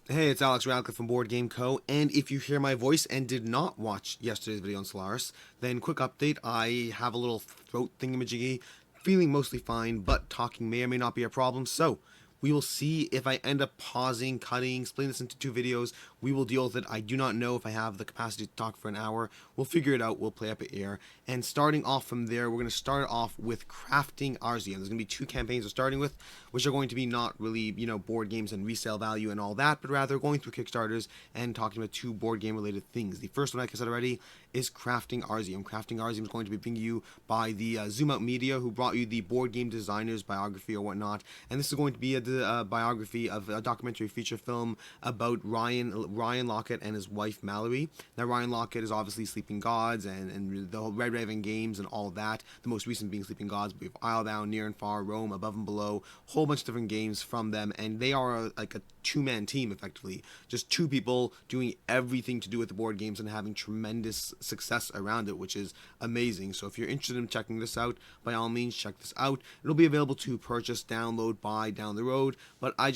Hey, it's Alex Radcliffe from Board Game Co. And if you hear my voice and did not watch yesterday's video on Stellaris, then quick update, I have a little throat thingamajiggy, feeling mostly fine, but talking may or may not be a problem, so we will see if I end up pausing, cutting, splitting this into two videos. We will deal with it. I do not know if I have the capacity to talk for an hour. We'll figure it out. We'll play up at air. And starting off from there, we're going to start off with crafting Arzium. There's going to be two campaigns we're starting with, which are going to be not really, board games and resale value and all that, but rather going through Kickstarters and talking about two board game related things. The first one, like I said already, is Crafting Arzium. Crafting Arzium is going to be bringing you by the Zoom Out Media, who brought you the board game designers biography or whatnot. And this is going to be a biography of a documentary feature film about Ryan Lockett and his wife Mallory. Now, Ryan Lockett is obviously Sleeping Gods and the whole Red Raven games and all that. The most recent being Sleeping Gods. We have Islebound, Near and Far, Rome, Above and Below, whole bunch of different games from them, and they are like a two-man team effectively, just two people doing everything to do with the board games and having tremendous success around it, which is amazing. So if you're interested in checking this out, by all means check this out. It'll be available to purchase, download, buy down the road, but I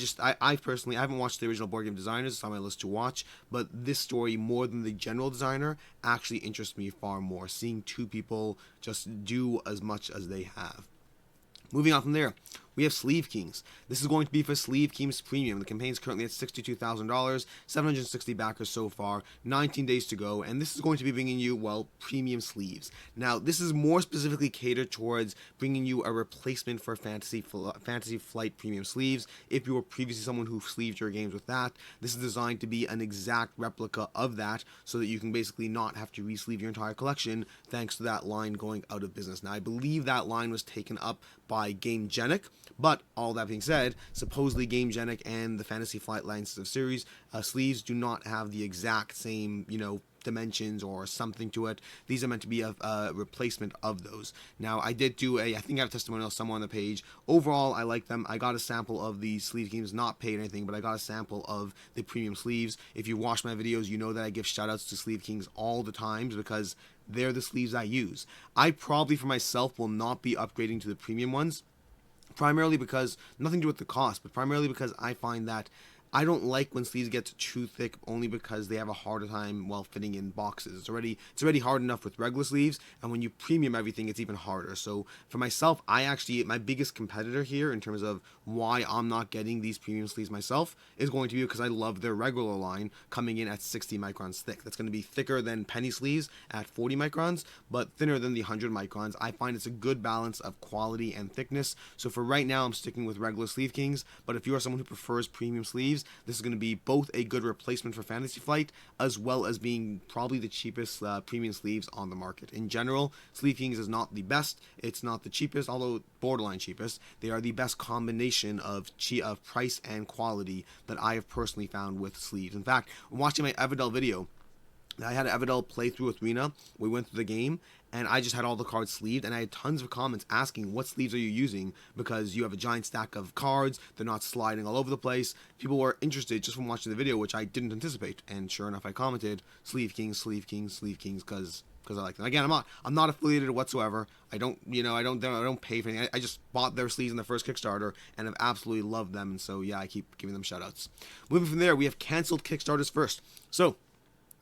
personally, I haven't watched the original board game designers. It's on my list to watch, but this story, more than the general designer, actually interests me far more, seeing two people just do as much as they have. Moving on from there, we have Sleeve Kings. This is going to be for Sleeve Kings Premium. The campaign is currently at $62,000, 760 backers so far, 19 days to go, and this is going to be bringing you, well, premium sleeves. Now, this is more specifically catered towards bringing you a replacement for Fantasy Flight Premium sleeves. If you were previously someone who sleeved your games with that, this is designed to be an exact replica of that, so that you can basically not have to re-sleeve your entire collection, thanks to that line going out of business. Now, I believe that line was taken up by GameGenic, but all that being said, supposedly GameGenic and the Fantasy Flight lines of series sleeves do not have the exact same, dimensions or something to it. These are meant to be a replacement of those. Now, I did do I think I have a testimonial somewhere on the page. Overall, I like them. I got a sample of the sleeve games, not paid anything, but I got a sample of the premium sleeves. If you watch my videos, you know that I give shoutouts to Sleeve Kings all the times because they're the sleeves I use. I probably, for myself, will not be upgrading to the premium ones, primarily because, nothing to do with the cost, but primarily because I find that I don't like when sleeves get too thick, only because they have a harder time fitting in boxes. It's already hard enough with regular sleeves, and when you premium everything, it's even harder. So for myself, my biggest competitor here in terms of why I'm not getting these premium sleeves myself is going to be because I love their regular line coming in at 60 microns thick. That's going to be thicker than penny sleeves at 40 microns, but thinner than the 100 microns. I find it's a good balance of quality and thickness. So for right now, I'm sticking with regular Sleeve Kings, but if you are someone who prefers premium sleeves, this is going to be both a good replacement for Fantasy Flight, as well as being probably the cheapest premium sleeves on the market. In general, Sleeve Kings is not the best, it's not the cheapest, although borderline cheapest. They are the best combination of price and quality that I have personally found with sleeves. In fact, watching my Everdell video, I had an Everdell playthrough with Rena. We went through the game, and I just had all the cards sleeved, and I had tons of comments asking, what sleeves are you using? Because you have a giant stack of cards, they're not sliding all over the place. People were interested just from watching the video, which I didn't anticipate, and sure enough, I commented, Sleeve Kings, Sleeve Kings, Sleeve Kings, because I like them. Again, I'm not affiliated whatsoever. I don't pay for anything. I just bought their sleeves in the first Kickstarter and have absolutely loved them, and so yeah, I keep giving them shoutouts. Moving from there, we have canceled Kickstarters first. So,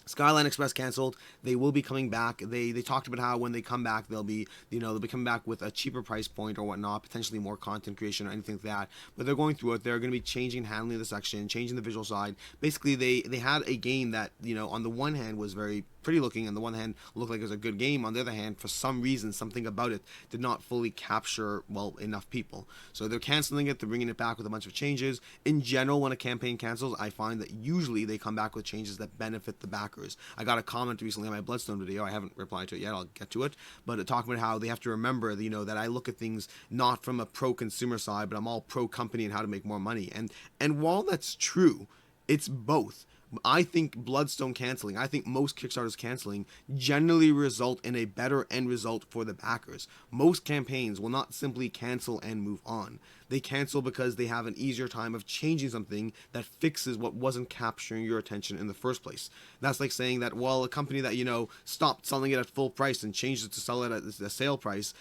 Skyline Express canceled. They will be coming back. They talked about how when they come back, they'll be coming back with a cheaper price point or whatnot, potentially more content creation or anything like that. But they're going through it. They're going to be changing and handling the section, changing the visual side. Basically, they had a game that on the one hand was very pretty looking, on the one hand looked like it was a good game. On the other hand, for some reason, something about it did not fully capture enough people. So they're canceling it. They're bringing it back with a bunch of changes. In general, when a campaign cancels, I find that usually they come back with changes that benefit the backers. I got a comment recently on my Bloodstone video. I haven't replied to it yet. I'll get to it. But talking about how they have to remember, that I look at things not from a pro-consumer side, but I'm all pro-company and how to make more money. And while that's true, it's both. I think Bloodstone canceling, I think most Kickstarters canceling generally result in a better end result for the backers. Most campaigns will not simply cancel and move on. They cancel because they have an easier time of changing something that fixes what wasn't capturing your attention in the first place. That's like saying that, a company that, stopped selling it at full price and changed it to sell it at the sale price,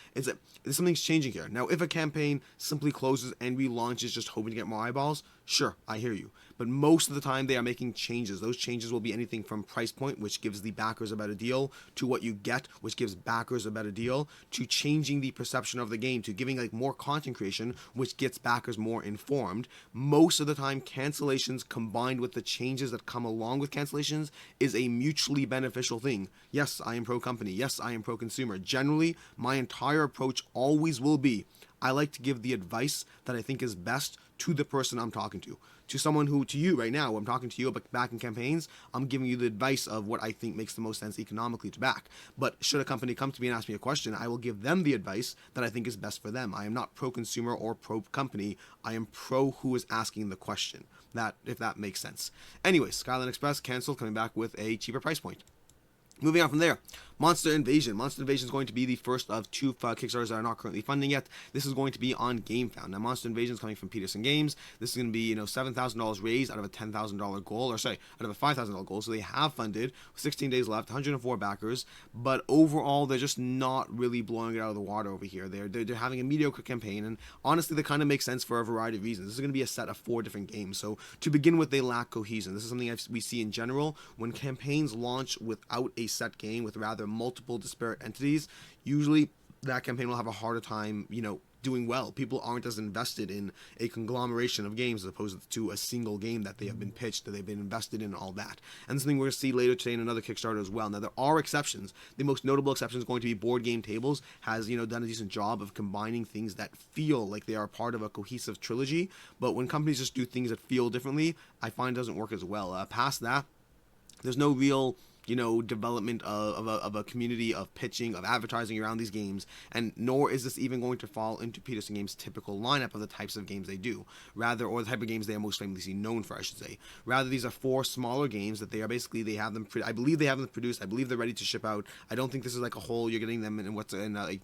something's changing here. Now, if a campaign simply closes and relaunches just hoping to get more eyeballs, sure, I hear you. but most of the time they are making changes. Those changes will be anything from price point, which gives the backers a better deal, to what you get, which gives backers a better deal, to changing the perception of the game, to giving like more content creation, which gets backers more informed. Most of the time, cancellations combined with the changes that come along with cancellations is a mutually beneficial thing. Yes, I am pro company. Yes, I am pro consumer. Generally, my entire approach always will be, I like to give the advice that I think is best to the person I'm talking to. To someone who, to you right now, I'm talking to you about backing campaigns, I'm giving you the advice of what I think makes the most sense economically to back. But should a company come to me and ask me a question, I will give them the advice that I think is best for them. I am not pro-consumer or pro-company. I am pro who is asking the question. That, if that makes sense. Anyways, Skyline Express canceled, coming back with a cheaper price point. Moving on from there, Monster Invasion. Monster Invasion is going to be the first of two Kickstarters that are not currently funding yet. This is going to be on GameFound. Now, Monster Invasion is coming from Peterson Games. This is going to be, $7,000 raised out of a $10,000 goal, or sorry, out of a $5,000 goal. So they have funded, 16 days left, 104 backers, but overall, they're just not really blowing it out of the water over here. They're having a mediocre campaign, and honestly, that kind of makes sense for a variety of reasons. This is going to be a set of 4 different games. So to begin with, they lack cohesion. This is something we see in general when campaigns launch without a set game, with rather multiple disparate entities. Usually that campaign will have a harder time, doing well. People aren't as invested in a conglomeration of games as opposed to a single game that they have been pitched, that they've been invested in, and all that. And this is something we're going to see later today in another Kickstarter as well. Now, there are exceptions. The most notable exception is going to be Board Game Tables, has, done a decent job of combining things that feel like they are part of a cohesive trilogy, but when companies just do things that feel differently, I find it doesn't work as well. Past that, there's no real development of a community of pitching, of advertising around these games, and nor is this even going to fall into Peterson Games' typical lineup of the types of games they do, or the type of games they are most famously known for, I should say. Rather, these are 4 smaller games that I believe they have them produced, I believe they're ready to ship out. I don't think this is like a whole, you're getting them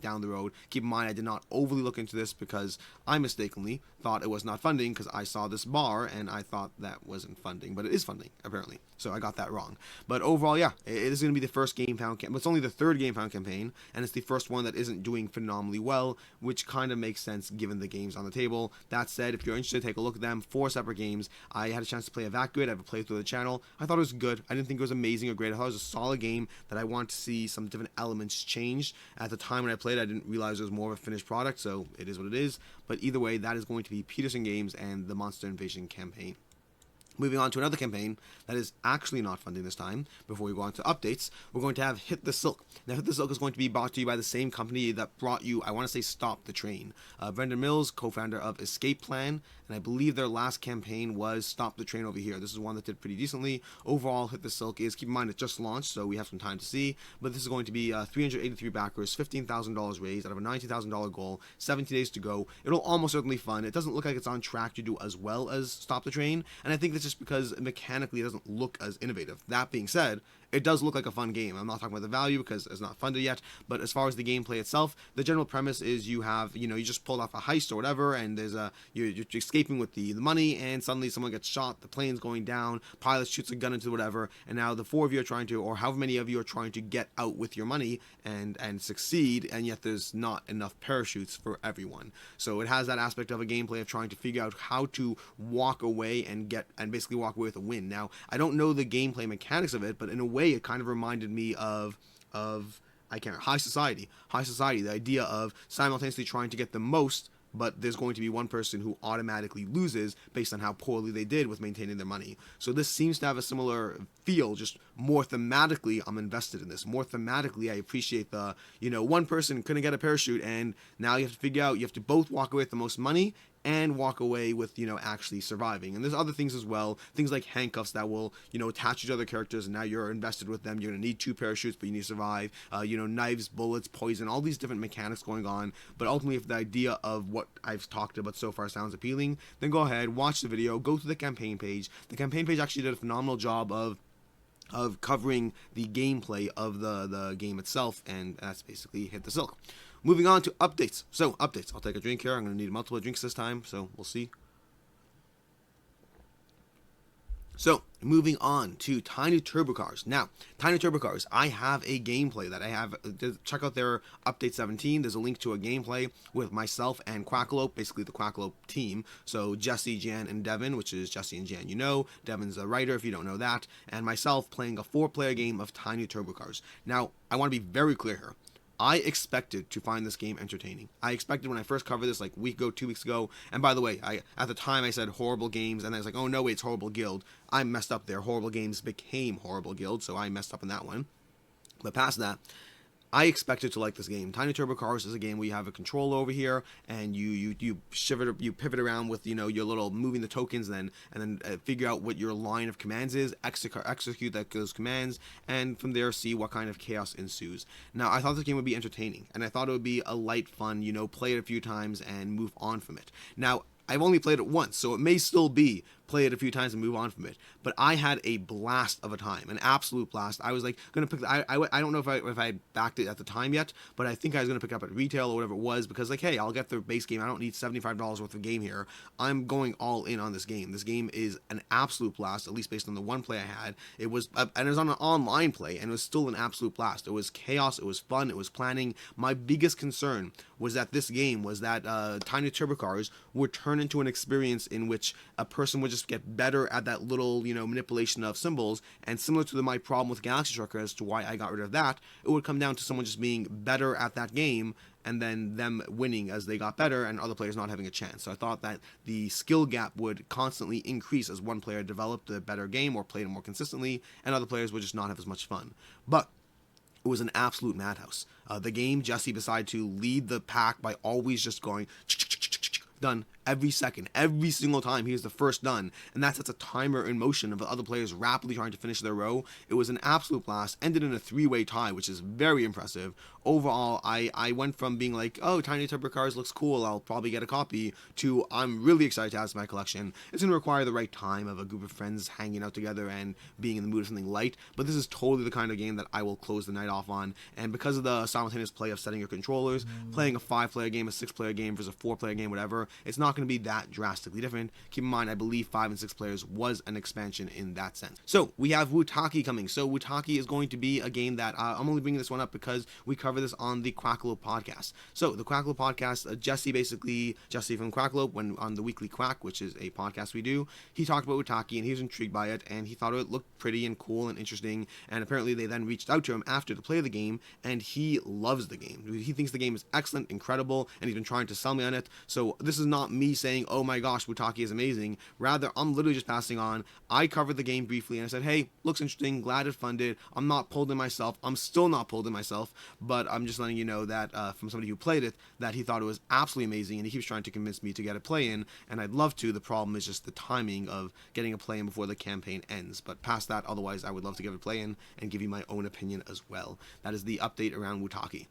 down the road. Keep in mind, I did not overly look into this because I mistakenly thought it was not funding, because I saw this bar and I thought that wasn't funding, but it is funding, apparently. So I got that wrong. But overall, yeah, it is going to be the first GameFound campaign. It's only the 3rd GameFound campaign, and it's the first one that isn't doing phenomenally well, which kind of makes sense given the games on the table. That said, if you're interested, take a look at them. 4 separate games. I had a chance to play it that good. I have a playthrough of the channel. I thought it was good. I didn't think it was amazing or great. I thought it was a solid game that I want to see some different elements changed. At the time when I played, I didn't realize it was more of a finished product, so it is what it is. But either way, that is going to be Peterson Games and the Monster Invasion campaign. Moving on to another campaign that is actually not funding this time, before we go on to updates, we're going to have Hit the Silk. Now, Hit the Silk is going to be brought to you by the same company that brought you, I want to say, Stop the Train. Brendan Mills, co-founder of Escape Plan, and I believe their last campaign was Stop the Train over here. This is one that did pretty decently. Overall, Hit the Silk is, keep in mind, it just launched, so we have some time to see, but this is going to be 383 backers, $15,000 raised out of a $19,000 goal, 17 days to go. It'll almost certainly fund. It doesn't look like it's on track to do as well as Stop the Train, and I think that's just because mechanically it doesn't look as innovative. That being said, it does look like a fun game. I'm not talking about the value because it's not funded yet, but as far as the gameplay itself, the general premise is you have, you just pulled off a heist or whatever, and there's you're escaping with the money, and suddenly someone gets shot, the plane's going down, pilot shoots a gun into whatever, and now the 4 of you are trying to, or however many of you are trying to get out with your money and succeed, and yet there's not enough parachutes for everyone. So it has that aspect of a gameplay of trying to figure out how to walk away and basically walk away with a win. Now, I don't know the gameplay mechanics of it, but in a way it kind of reminded me of High Society. High Society, the idea of simultaneously trying to get the most, but there's going to be one person who automatically loses based on how poorly they did with maintaining their money. So this seems to have a similar feel, just more thematically I'm invested in this. More thematically I appreciate the, one person couldn't get a parachute, and now you have to figure out, you have to both walk away with the most money and walk away with, actually surviving. And there's other things as well, things like handcuffs that will, attach you to other characters, and now you're invested with them. You're going to need 2 parachutes, but you need to survive. Knives, bullets, poison, all these different mechanics going on. But ultimately, if the idea of what I've talked about so far sounds appealing, then go ahead, watch the video, go to the campaign page. The campaign page actually did a phenomenal job of covering the gameplay of the game itself, and that's basically Hit the Silk. Moving on to updates. So, updates. I'll take a drink here. I'm going to need multiple drinks this time, so we'll see. So, Moving on to Tiny Turbo Cars. Now, Tiny Turbo Cars, I have a gameplay that I have. Check out their update 17. There's a link to a gameplay with myself and Quackalope, basically the Quackalope team. So Jesse, Jan, and Devin, which is Jesse and Jan, you know. Devin's a writer if you don't know that. And myself playing a 4-player game of Tiny Turbo Cars. Now, I want to be very clear here. I expected to find this game entertaining. I expected when I first covered this like a week ago, 2 weeks ago, and by the way, at the time I said horrible games, and I was like, oh no, wait, it's horrible guild. I messed up there. Horrible games became horrible guild, so I messed up in that one. But past that, I expected to like this game. Tiny Turbo Cars is a game where you have a controller over here, and you pivot around with your little moving the tokens, and then figure out what your line of commands is, execute those commands, and from there see what kind of chaos ensues. Now I thought this game would be entertaining, and I thought it would be a light fun, play it a few times and move on from it. Now I've only played it once, so it may still be play it a few times and move on from it. But I had a blast of a time, an absolute blast. I was like gonna pick. I don't know if I backed it at the time yet, but I think I was gonna pick it up at retail or whatever it was, because like, hey, I'll get the base game. I don't need $75 worth of game here. I'm going all in on this game. This game is an absolute blast, at least based on the one play I had. It was and it was on an online play, and it was still an absolute blast. It was chaos. It was fun. It was planning. My biggest concern was that this game was that Tiny Turbo Cars would turn into an experience in which a person would just get better at that little, manipulation of symbols, and similar to my problem with Galaxy Trucker as to why I got rid of that, it would come down to someone just being better at that game, and then them winning as they got better and other players not having a chance. So I thought that the skill gap would constantly increase as one player developed a better game or played it more consistently, and other players would just not have as much fun. But it was an absolute madhouse. The game, Jesse decided to lead the pack by always just going done every second, every single time he is the first done, and that sets a timer in motion of the other players rapidly trying to finish their row. It was an absolute blast. Ended in a 3-way tie, which is very impressive. Overall, I went from being like, oh, Tiny Turbo Cars looks cool, I'll probably get a copy, to I'm really excited to add to my collection. It's going to require the right time of a group of friends hanging out together and being in the mood of something light, but this is totally the kind of game that I will close the night off on. And because of the simultaneous play of setting your controllers, playing a 5-player game, a 6-player game versus a 4-player game, whatever, it's not going to be that drastically different. Keep in mind, I believe 5 and 6 players was an expansion in that sense. So we have Wutaki coming. So Wutaki is going to be a game that I'm only bringing this one up because we cover this on the Quackalope podcast. So the Quackalope podcast, Jesse from Quackalope, when on the Weekly Quack, which is a podcast we do, he talked about Wutaki and he was intrigued by it, and he thought it looked pretty and cool and interesting, and apparently they then reached out to him after to play the game, and he loves the game. He thinks the game is excellent, incredible, and he's been trying to sell me on it. So this is not me saying, oh my gosh, Wutaki is amazing. Rather, I'm literally just passing on. I covered the game briefly and I said, hey, looks interesting, glad it funded. I'm not pulled in myself. I'm still not pulled in myself, but I'm just letting you know that from somebody who played it, that he thought it was absolutely amazing, and he keeps trying to convince me to get a play in, and I'd love to. The problem is just the timing of getting a play in before the campaign ends. But past that, otherwise, I would love to give it a play in and give you my own opinion as well. That is the update around Wutaki.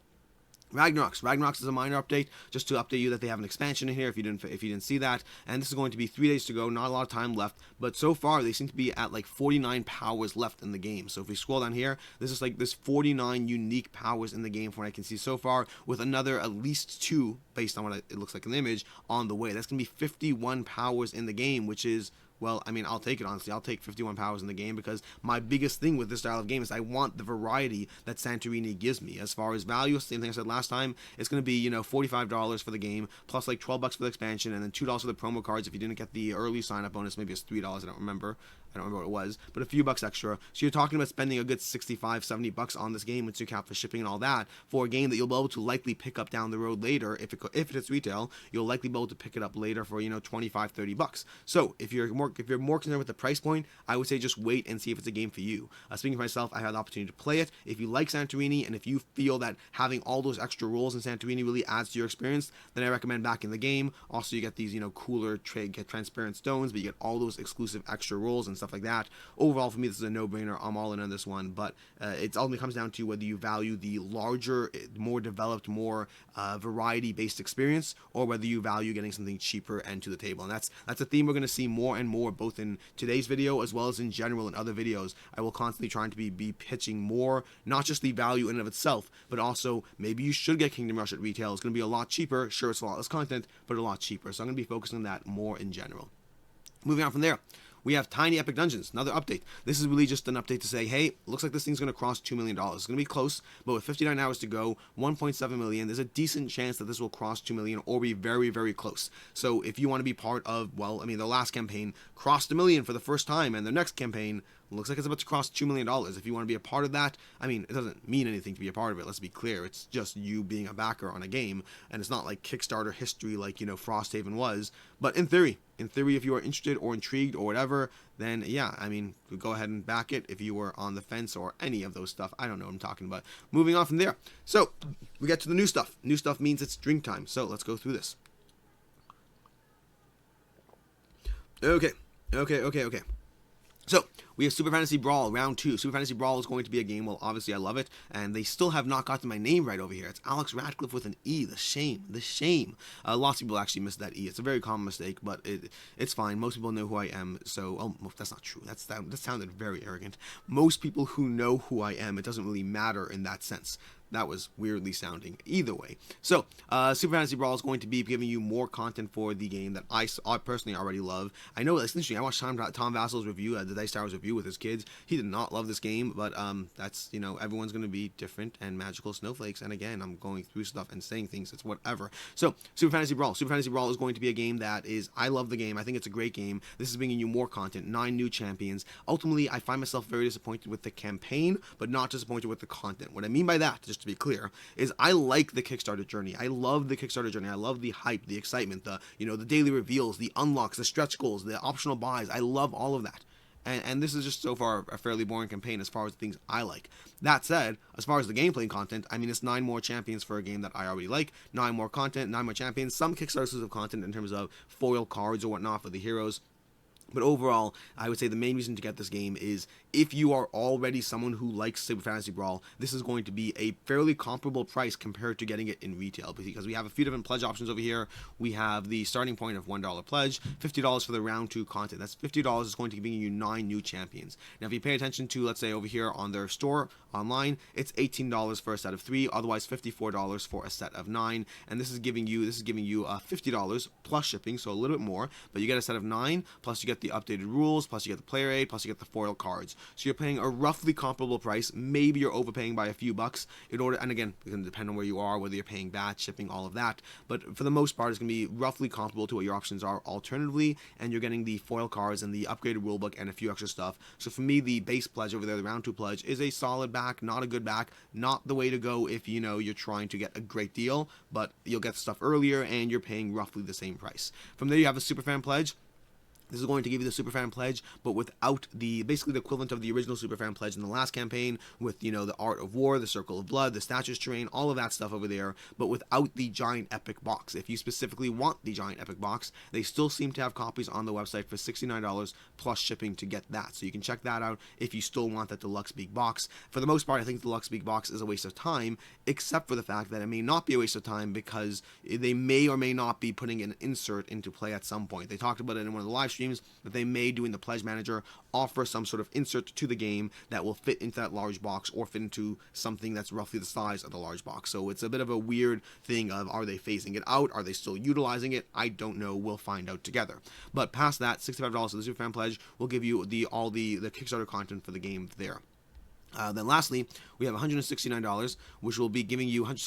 Ragnarocks is a minor update, just to update you that they have an expansion in here if you didn't see that, and this is going to be 3 days to go, not a lot of time left, but so far they seem to be at like 49 powers left in the game. So if we scroll down here, there's 49 unique powers in the game from what I can see so far, with another at least 2, based on what it looks like in the image, on the way. That's going to be 51 powers in the game, which is, well, I mean, I'll take it, honestly. I'll take 51 powers in the game, because my biggest thing with this style of game is I want the variety that Santorini gives me. As far as value, same thing I said last time, it's going to be, $45 for the game, plus like $12 for the expansion, and then $2 for the promo cards if you didn't get the early sign-up bonus. Maybe it's $3, I don't remember what it was, but a few bucks extra. So you're talking about spending a good $65-$70 on this game, once you cap for shipping and all that, for a game that you'll be able to likely pick up down the road later. If it hits retail, you'll likely be able to pick it up later for, $25-$30. So if you're more concerned with the price point, I would say just wait and see if it's a game for you. Speaking for myself, I had the opportunity to play it. If you like Santorini, and if you feel that having all those extra rules in Santorini really adds to your experience, then I recommend backing the game. Also, you get these, cooler get transparent stones, but you get all those exclusive extra rules and stuff like that. Overall, for me, this is a no-brainer. I'm all in on this one, but it ultimately comes down to whether you value the larger, more developed, more variety-based experience, or whether you value getting something cheaper and to the table. And that's a theme we're going to see more and more, both in today's video as well as in general in other videos. I will constantly try to be pitching more, not just the value in and of itself, but also maybe you should get Kingdom Rush at retail. It's going to be a lot cheaper. Sure, it's a lot less content, but a lot cheaper. So I'm going to be focusing on that more in general. Moving on from there, we have Tiny Epic Dungeons, another update. This is really just an update to say, hey, looks like this thing's going to cross $2 million. It's going to be close, but with 59 hours to go, 1.7 million, there's a decent chance that this will cross 2 million or be very, very close. So if you want to be part of, well, I mean, the last campaign crossed 1 million for the first time, and the next campaign looks like it's about to cross $2 million. If you want to be a part of that, I mean, it doesn't mean anything to be a part of it, let's be clear. It's just you being a backer on a game, and it's not like Kickstarter history like, you know, Frosthaven was. But in theory, if you are interested or intrigued or whatever, then yeah, I mean, go ahead and back it if you were on the fence or any of those stuff. I don't know what I'm talking about. Moving on from there. So, we get to the new stuff. New stuff means it's drink time. So, let's go through this. Okay. So, we have Super Fantasy Brawl Round 2. Super Fantasy Brawl is going to be a game, well, obviously I love it, and they still have not gotten my name right over here. It's Alex Radcliffe with an E. The shame. Lots of people actually miss that E. It's a very common mistake, but it's fine. Most people know who I am, so, oh, that's not true. That sounded very arrogant. Most people who know who I am, it doesn't really matter in that sense. That was weirdly sounding. Either way. So, Super Fantasy Brawl is going to be giving you more content for the game that I personally already love. I know it's interesting. I watched Tom Vassel's review, the Dice Towers review with his kids. He did not love this game, but that's, you know, everyone's going to be different and magical snowflakes. And again, I'm going through stuff and saying things. It's whatever. So, Super Fantasy Brawl. Super Fantasy Brawl is going to be a game that is, I love the game. I think it's a great game. This is bringing you more content, 9 new champions. Ultimately, I find myself very disappointed with the campaign, but not disappointed with the content. What I mean by that, just to be clear, is I like the Kickstarter journey. I love the Kickstarter journey. I love the hype, the excitement, the daily reveals, the unlocks, the stretch goals, the optional buys. I love all of that. And this is just so far a fairly boring campaign as far as the things I like. That said, as far as the gameplay content, I mean, it's 9 more champions for a game that I already like. 9 more content, 9 more champions. Some Kickstarters of content in terms of foil cards or whatnot for the heroes. But overall, I would say the main reason to get this game is if you are already someone who likes Super Fantasy Brawl, this is going to be a fairly comparable price compared to getting it in retail, because we have a few different pledge options over here. We have the starting point of $1 pledge, $50 for the round 2 content. That's $50 is going to be giving you 9 new champions. Now, if you pay attention to, let's say over here on their store online, it's $18 for a set of 3, otherwise $54 for a set of 9. And this is giving you $50 plus shipping, so a little bit more, but you get a set of 9, plus you get the updated rules, plus you get the player aid, plus you get the foil cards. So you're paying a roughly comparable price. Maybe you're overpaying by a few bucks in order, and again, it's going to depend on where you are, whether you're paying batch, shipping, all of that. But for the most part, it's going to be roughly comparable to what your options are alternatively, and you're getting the foil cards and the upgraded rulebook and a few extra stuff. So for me, the base pledge over there, the round 2 pledge, is a solid back, not a good back, not the way to go if you're trying to get a great deal, but you'll get stuff earlier and you're paying roughly the same price. From there, you have a Superfan pledge. This is going to give you the Superfan pledge, but without basically the equivalent of the original Superfan pledge in the last campaign with, the Art of War, the Circle of Blood, the Statues Terrain, all of that stuff over there, but without the Giant Epic box. If you specifically want the Giant Epic box, they still seem to have copies on the website for $69 plus shipping to get that. So you can check that out if you still want that Deluxe Beak box. For the most part, I think the Deluxe Beak box is a waste of time, except for the fact that it may not be a waste of time because they may or may not be putting an insert into play at some point. They talked about it in one of the live streams, that they may, doing the pledge manager, offer some sort of insert to the game that will fit into that large box or fit into something that's roughly the size of the large box. So it's a bit of a weird thing of, are they phasing it out? Are they still utilizing it? I don't know. We'll find out together. But past that, $65 for the Superfan pledge will give you all the Kickstarter content for the game there. Then lastly, we have $169, which will be giving you, one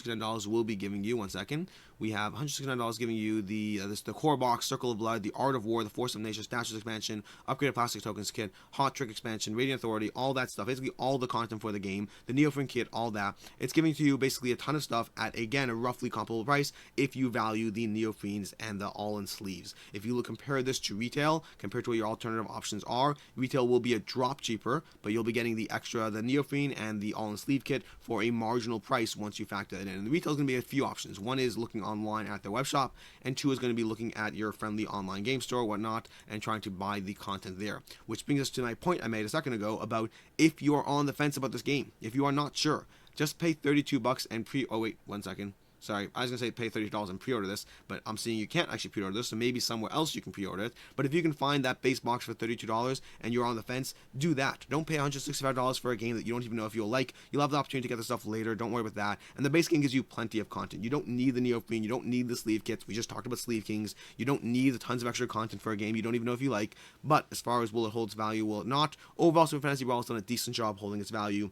second. We have $169 giving you the core box, Circle of Blood, the Art of War, the Force of Nature, Statues expansion, upgraded plastic tokens kit, Hot Trick expansion, Radiant Authority, all that stuff. Basically all the content for the game, the Neophrine kit, all that. It's giving to you basically a ton of stuff at, again, a roughly comparable price if you value the Neophrines and the all-in sleeves. If you compare this to retail, compared to what your alternative options are, retail will be a drop cheaper, but you'll be getting the Neophrine and the all-in sleeve kit for a marginal price once you factor it in. And the retail is going to be a few options. One is looking online at their web shop, and 2 is going to be looking at your friendly online game store, whatnot, and trying to buy the content there. Which brings us to my point I made a second ago about if you are on the fence about this game, if you are not sure, just pay $32 and oh wait, 1 second. Sorry, I was going to say pay $32 and pre-order this, but I'm seeing you can't actually pre-order this, so maybe somewhere else you can pre-order it. But if you can find that base box for $32 and you're on the fence, do that. Don't pay $165 for a game that you don't even know if you'll like. You'll have the opportunity to get the stuff later. Don't worry about that. And the base game gives you plenty of content. You don't need the neoprene. You don't need the sleeve kits. We just talked about sleeve kings. You don't need tons of extra content for a game you don't even know if you like. But as far as will it hold its value, will it not? Overall, Super Fantasy Brawl has done a decent job holding its value.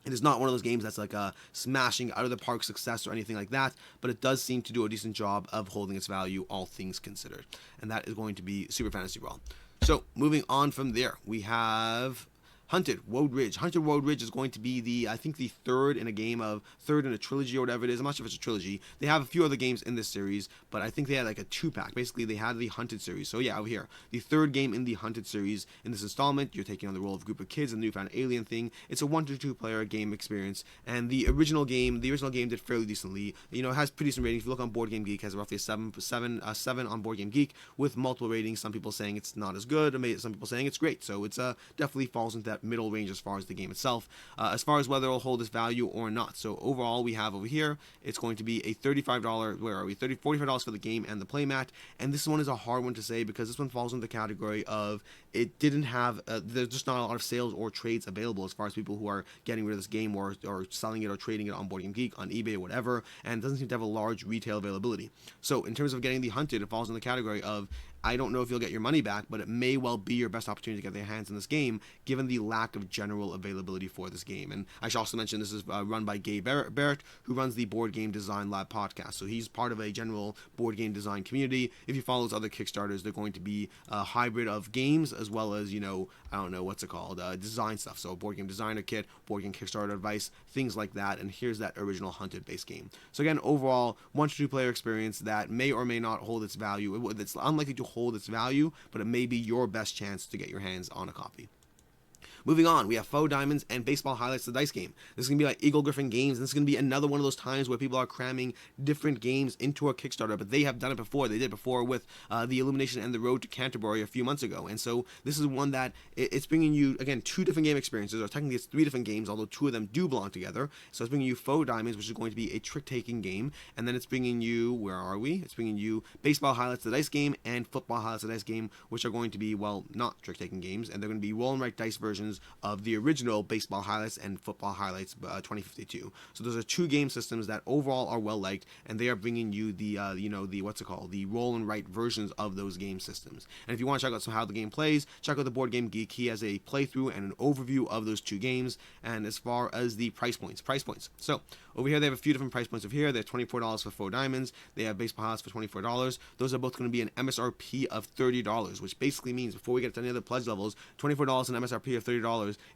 It is not one of those games that's like a smashing out of the park success or anything like that, but it does seem to do a decent job of holding its value, all things considered. And that is going to be Super Fantasy Brawl. So, moving on from there, we have Hunted Wode Ridge. Hunted Wode Ridge is going to be I think the third in a trilogy or whatever it is. I'm not sure if it's a trilogy. They have a few other games in this series, but I think they had like a 2-pack. Basically, they had the Hunted series. So yeah, over here, the third game in the Hunted series. In this installment, you're taking on the role of a group of kids in the newfound alien thing. It's a 1 to 2 player game experience, and the original game did fairly decently. You know, it has pretty decent ratings. If you look on Board Game Geek, it has roughly a 7 on Board Game Geek with multiple ratings. Some people saying it's not as good, some people saying it's great. So it's definitely falls into that middle range as far as the game itself, as far as whether it'll hold its value or not. So overall, we have over here, it's going to be a $45, where are we, $45 for the game and the playmat. And this one is a hard one to say because this one falls into the category of it didn't have, there's just not a lot of sales or trades available as far as people who are getting rid of this game or selling it or trading it on Board Game Geek, on eBay or whatever, and it doesn't seem to have a large retail availability. So in terms of getting the Hunted, it falls in the category of I don't know if you'll get your money back, but it may well be your best opportunity to get their hands on this game, given the lack of general availability for this game. And I should also mention this is run by Gabe Barrett, who runs the Board Game Design Lab podcast. So he's part of a general board game design community. If you follow his other Kickstarters, they're going to be a hybrid of games as well as, you know, I don't know, what's it called, design stuff. So board game designer kit, board game Kickstarter advice, things like that. And here's that original Hunted base game. So again, overall, 1 to 2 player experience that may or may not hold its value. It's unlikely to hold its value, but it may be your best chance to get your hands on a copy. Moving on, we have Faux Diamonds and Baseball Highlights, the dice game. This is going to be like Eagle Griffin Games, and this is going to be another one of those times where people are cramming different games into a Kickstarter, but they have done it before. They did it before with the Illumination and the Road to Canterbury a few months ago, and so this is one that it's bringing you, again, 2 different game experiences, or technically it's 3 different games, although 2 of them do belong together. So it's bringing you Faux Diamonds, which is going to be a trick-taking game, and then it's bringing you, where are we? It's bringing you Baseball Highlights, the dice game, and Football Highlights, the dice game, which are going to be, well, not trick-taking games, and they're going to be roll and write dice versions of the original Baseball Highlights and Football Highlights 2052. So those are 2 game systems that overall are well liked, and they are bringing you the the roll and write versions of those game systems. And if you want to check out how the game plays, check out the Board Game Geek. He has a playthrough and an overview of those 2 games. And as far as the price points. So over here they have a few different price points. Over here they have $24 for Faux Diamonds. They have Baseball Highlights for $24. Those are both going to be an MSRP of $30, which basically means, before we get to any other pledge levels, $24 and MSRP of $30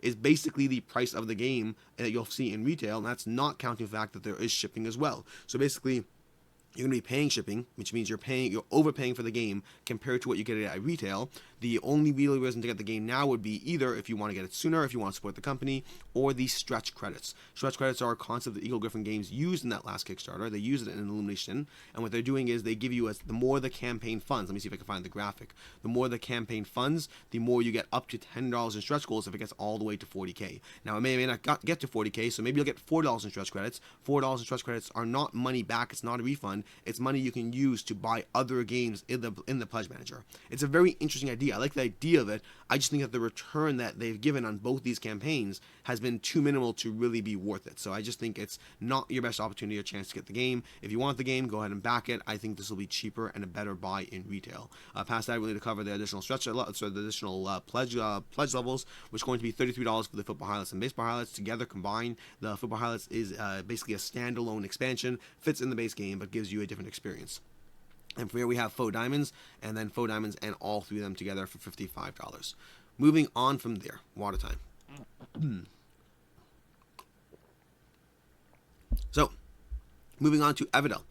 is basically the price of the game that you'll see in retail, and that's not counting the fact that there is shipping as well. So basically, you're going to be paying shipping, which means you're overpaying for the game compared to what you get it at retail. The only real reason to get the game now would be either if you want to get it sooner, if you want to support the company, or the stretch credits. Stretch credits are a concept that Eagle Griffin Games used in that last Kickstarter. They used it in Illumination, and what they're doing is they give you the more the campaign funds. Let me see if I can find the graphic. The more the campaign funds, the more you get up to $10 in stretch goals if it gets all the way to 40k. Now it may or may not get to 40k, so maybe you'll get $4 in stretch credits. $4 in stretch credits are not money back. It's not a refund. It's money you can use to buy other games in the Pledge Manager. It's a very interesting idea. I like the idea of it. I just think that the return that they've given on both these campaigns has been too minimal to really be worth it. So I just think it's not your best opportunity or chance to get the game. If you want the game, go ahead and back it. I think this will be cheaper and a better buy in retail. Past that, really to cover the additional pledge levels, which are going to be $33 for the Football Highlights and Baseball Highlights. Together, combined, the Football Highlights is basically a standalone expansion, fits in the base game, but gives you a different experience. And from here we have Faux Diamonds, and then Faux Diamonds and all 3 of them together for $55. Moving on from there, water time. So, moving on to Everdell.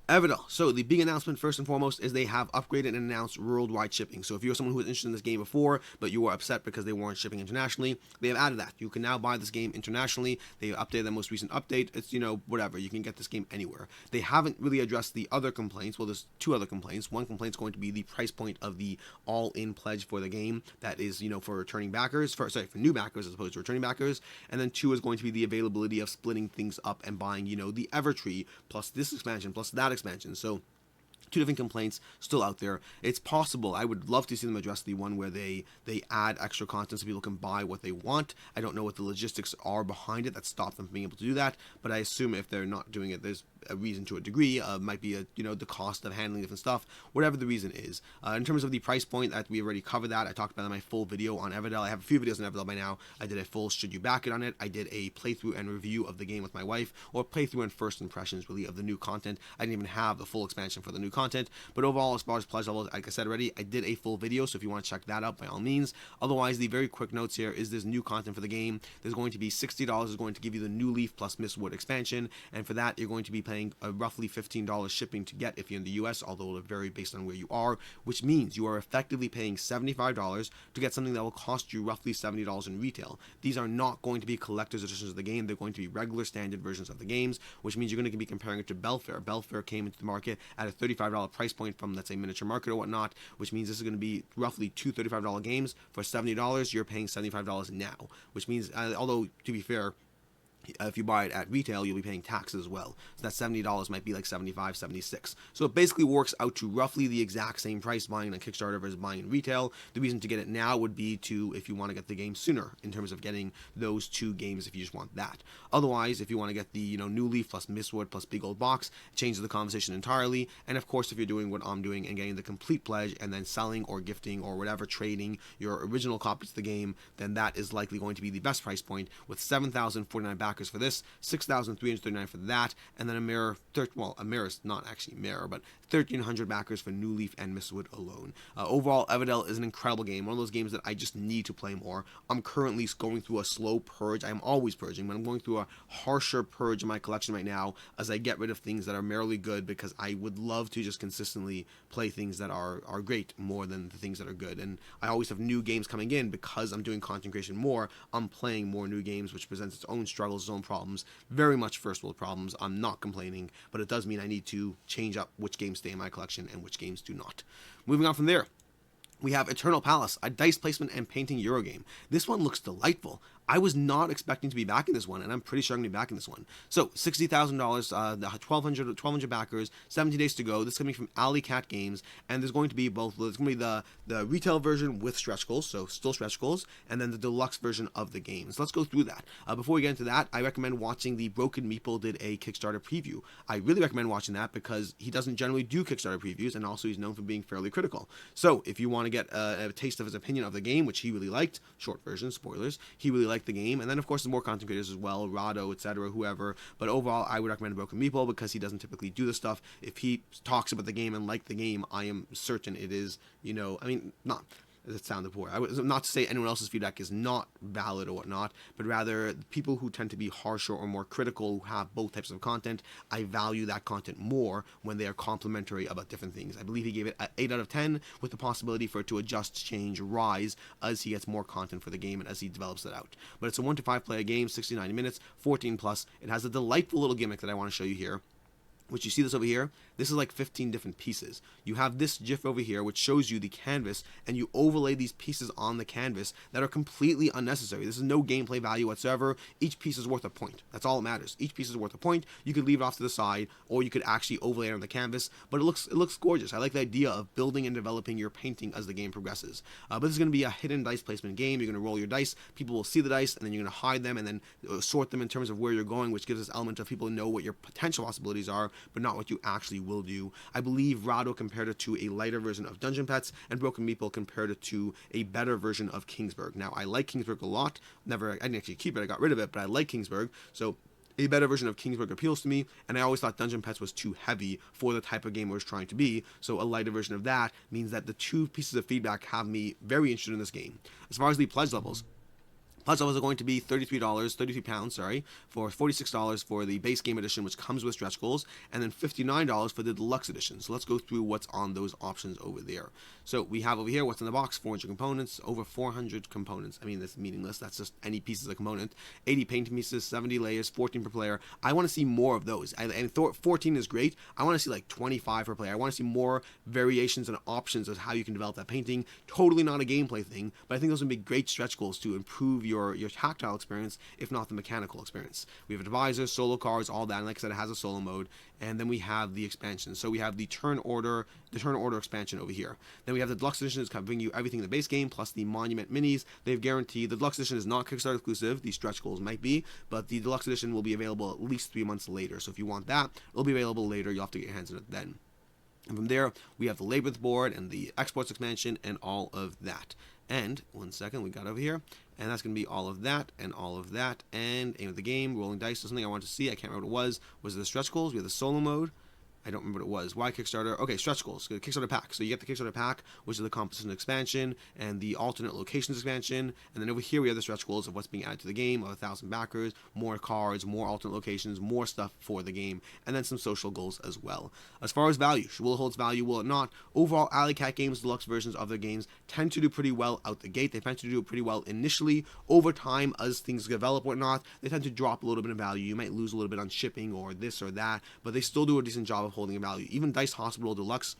Everdell. So the big announcement first and foremost is they have upgraded and announced worldwide shipping. So if you're someone who was interested in this game before, but you were upset because they weren't shipping internationally, they have added that. You can now buy this game internationally. They updated the most recent update. It's, whatever. You can get this game anywhere. They haven't really addressed the other complaints. Well, there's two other complaints. One complaint is going to be the price point of the all-in pledge for the game. That is, for returning backers, for new backers as opposed to returning backers. And then two is going to be the availability of splitting things up and buying, the Evertree plus this expansion plus that expansion. So two different complaints still out there. It's possible. I would love to see them address the one where they add extra content so people can buy what they want. I don't know what the logistics are behind it that stop them from being able to do that, but I assume if they're not doing it, there's a reason to a degree. Might be the cost of handling different stuff, whatever the reason is. In terms of the price point, that we already covered that. I talked about it in my full video on Everdell. I have a few videos on Everdell by now. I did a full should you back it on it. I did a playthrough and review of the game with my wife, or playthrough and first impressions really of the new content. I didn't even have the full expansion for the new content, but overall, as far as pledge levels, like I said already, I did a full video, so if you want to check that out, by all means. Otherwise, the very quick notes here is there's new content for the game. There's going to be $60 is going to give you the New Leaf plus Miss Wood expansion, and for that, you're going to be paying roughly $15 shipping to get if you're in the US, although it'll vary based on where you are, which means you are effectively paying $75 to get something that will cost you roughly $70 in retail. These are not going to be collector's editions of the game. They're going to be regular standard versions of the games, which means you're going to be comparing it to Belfair. Belfair came into the market at a $35 price point from, let's say, Miniature Market or whatnot, which means this is going to be roughly two $35 games. For $70, you're paying $75 now, which means, although, to be fair, if you buy it at retail, you'll be paying taxes as well. So that $70 might be like $75, $76. So it basically works out to roughly the exact same price buying on Kickstarter versus buying in retail. The reason to get it now would be if you want to get the game sooner in terms of getting those two games if you just want that. Otherwise, if you want to get the New Leaf plus Mistwood plus Big Old Box, it changes the conversation entirely. And of course, if you're doing what I'm doing and getting the complete pledge and then selling or gifting or whatever, trading your original copies of the game, then that is likely going to be the best price point with 7,049 backers for this, 6,339 for that, and then a mirror is not actually mirror, but 1,300 backers for New Leaf and Mistwood alone. Overall, Everdell is an incredible game, one of those games that I just need to play more. I'm currently going through a slow purge. I'm always purging, but I'm going through a harsher purge in my collection right now as I get rid of things that are merely good, because I would love to just consistently play things that are great more than the things that are good. And I always have new games coming in because I'm doing content creation more. I'm playing more new games, which presents its own struggles, its own problems, very much first world problems. I'm not complaining, but it does mean I need to change up which games stay in my collection and which games do not. Moving on from there, we have Eternal Palace, a dice placement and painting Euro game. This one looks delightful. I was not expecting to be back in this one, and I'm pretty sure I'm going to be back in this one. So, $60,000, the 1,200 backers, 17 days to go. This is coming from Alley Cat Games, and there's going to be both. There's going to be the retail version with stretch goals, so still stretch goals, and then the deluxe version of the game. So let's go through that. Before we get into that, I recommend watching the Broken Meeple did a Kickstarter preview. I really recommend watching that because he doesn't generally do Kickstarter previews, and also he's known for being fairly critical. So, if you want to get a taste of his opinion of the game, which he really liked, short version, spoilers, he really liked the game, and then of course the more content creators as well, Rado, etc., whoever, but overall I would recommend Broken Meeple because he doesn't typically do this stuff. If he talks about the game and liked the game, I am certain it is, not, it sounded poor. Not to say anyone else's feedback is not valid or whatnot, but rather people who tend to be harsher or more critical, who have both types of content, I value that content more when they are complimentary about different things. I believe he gave it an 8 out of 10 with the possibility for it to adjust, change, rise as he gets more content for the game and as he develops it out. But it's a 1 to 5 player game, 60-90 minutes, 14 plus. It has a delightful little gimmick that I want to show you here. Which you see this over here, this is like 15 different pieces. You have this GIF over here which shows you the canvas, and you overlay these pieces on the canvas that are completely unnecessary. This is no gameplay value whatsoever. Each piece is worth a point. That's all that matters. Each piece is worth a point. You could leave it off to the side, or you could actually overlay it on the canvas, but it looks gorgeous. I like the idea of building and developing your painting as the game progresses. But this is going to be a hidden dice placement game. You're going to roll your dice, people will see the dice, and then you're going to hide them and then sort them in terms of where you're going, which gives this element of people to know what your potential possibilities are, but not what you actually will do. I believe Rado compared it to a lighter version of Dungeon Pets, and Broken Meeple compared it to a better version of Kingsburg. Now, I like Kingsburg a lot. I didn't actually keep it, I got rid of it, but I like Kingsburg. So a better version of Kingsburg appeals to me, and I always thought Dungeon Pets was too heavy for the type of game it was trying to be, so a lighter version of that means that the two pieces of feedback have me very interested in this game. As far as the pledge levels Plus, also going to be £33, sorry, for $46 for the base game edition, which comes with stretch goals, and then $59 for the deluxe edition. So let's go through what's on those options over there. So we have over here what's in the box: 400 components, over 400 components. I mean, that's meaningless. That's just any pieces of component. 80 paint pieces, 70 layers, 14 per player. I want to see more of those. And 14 is great. I want to see like 25 per player. I want to see more variations and options of how you can develop that painting. Totally not a gameplay thing, but I think those would be great stretch goals to improve your tactile experience, if not the mechanical experience. We have advisors, solo cards, all that, and like I said, it has a solo mode. And then we have the expansion. So we have the turn order expansion over here. Then we have the deluxe edition, is bring you everything in the base game plus the monument minis. They've guaranteed the deluxe edition is not Kickstarter exclusive. The stretch goals might be, but the deluxe edition will be available at least 3 months later. So if you want that, it'll be available later. You'll have to get your hands on it then. And from there, we have the Labyrinth board and the exports expansion and all of that. And one second, we got over here, and that's going to be all of that and all of that. And aim of the game, rolling dice is something I wanted to see. I can't remember what it was. Was it the stretch goals? We have the solo mode. I don't remember what it was. Why Kickstarter? Okay, stretch goals. Kickstarter pack. So you get the Kickstarter pack, which is the composition expansion and the alternate locations expansion. And then over here we have the stretch goals of what's being added to the game, of 1,000 backers, more cards, more alternate locations, more stuff for the game, and then some social goals as well. As far as value, will it hold its value? Will it not? Overall, Alley Cat Games deluxe versions of their games tend to do pretty well out the gate. They tend to do pretty well initially. Over time, as things develop or not, they tend to drop a little bit in value. You might lose a little bit on shipping or this or that, but they still do a decent job of holding a value. Even Dice Hospital Deluxe,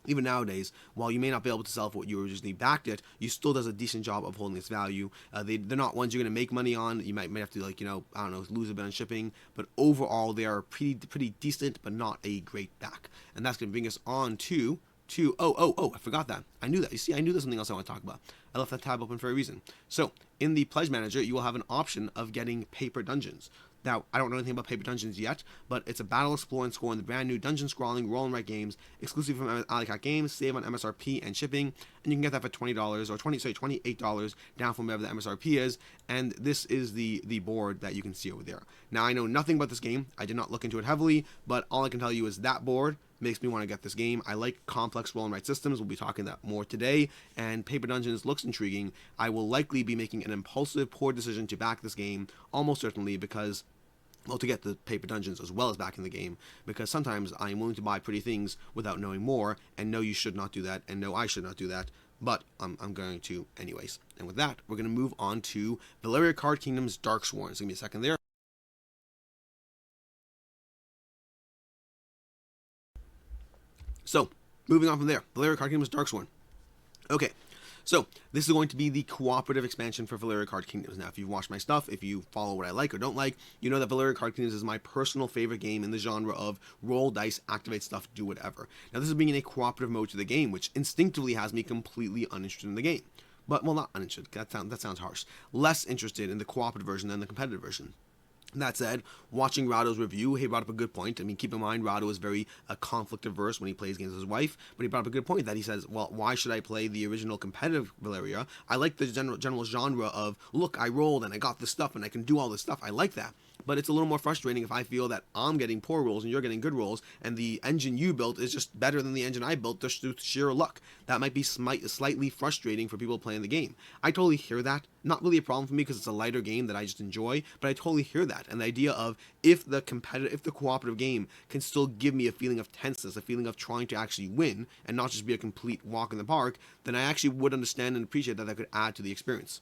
even nowadays, while you may not be able to sell for what you originally backed it, you still does a decent job of holding its value. They're not ones you're going to make money on. You might have to, like, I don't know, lose a bit on shipping, but overall they are pretty decent, but not a great back. And that's going to bring us on to I forgot that. I knew that. You see, I knew there's something else I want to talk about. I left that tab open for a reason. So in the Pledge Manager, you will have an option of getting paper dungeons. Now, I don't know anything about Paper Dungeons yet, but it's a battle, explore, and score in the brand new dungeon scrolling roll and write games, exclusive from Alley Cat Games, save on MSRP and shipping, and you can get that for $20 or $28, down from whatever the MSRP is. And this is the board that you can see over there. Now, I know nothing about this game. I did not look into it heavily, but all I can tell you is that board makes me want to get this game. I like complex roll and write systems. We'll be talking that more today, and Paper Dungeons looks intriguing. I will likely be making an impulsive, poor decision to back this game, almost certainly, because, well, to get the Paper Dungeons as well as back in the game, because sometimes I am willing to buy pretty things without knowing more, and no, you should not do that, and no, I should not do that, but I'm going to anyways. And with that, we're going to move on to Valeria Card Kingdom's Darksworn. So give me a second there. So, moving on from there, Valeria Card Kingdom's Darksworn. Okay, so this is going to be the cooperative expansion for Valeria Card Kingdoms. Now, if you've watched my stuff, if you follow what I like or don't like, you know that Valeria Card Kingdoms is my personal favorite game in the genre of roll dice, activate stuff, do whatever. Now, this is being in a cooperative mode to the game, which instinctively has me completely uninterested in the game. But, well, not uninterested, that sounds harsh. Less interested in the cooperative version than the competitive version. That said, watching Rado's review, he brought up a good point. I mean, keep in mind, Rado is very conflict averse when he plays games with his wife, but he brought up a good point that he says, well, why should I play the original competitive Valeria? I like the general genre of, look, I rolled and I got this stuff and I can do all this stuff. I like that. But it's a little more frustrating if I feel that I'm getting poor rolls and you're getting good rolls, and the engine you built is just better than the engine I built just through sheer luck. That might be slightly frustrating for people playing the game. I totally hear that. Not really a problem for me because it's a lighter game that I just enjoy, but I totally hear that. And the idea of if the cooperative game can still give me a feeling of tenseness, a feeling of trying to actually win and not just be a complete walk in the park, then I actually would understand and appreciate that could add to the experience.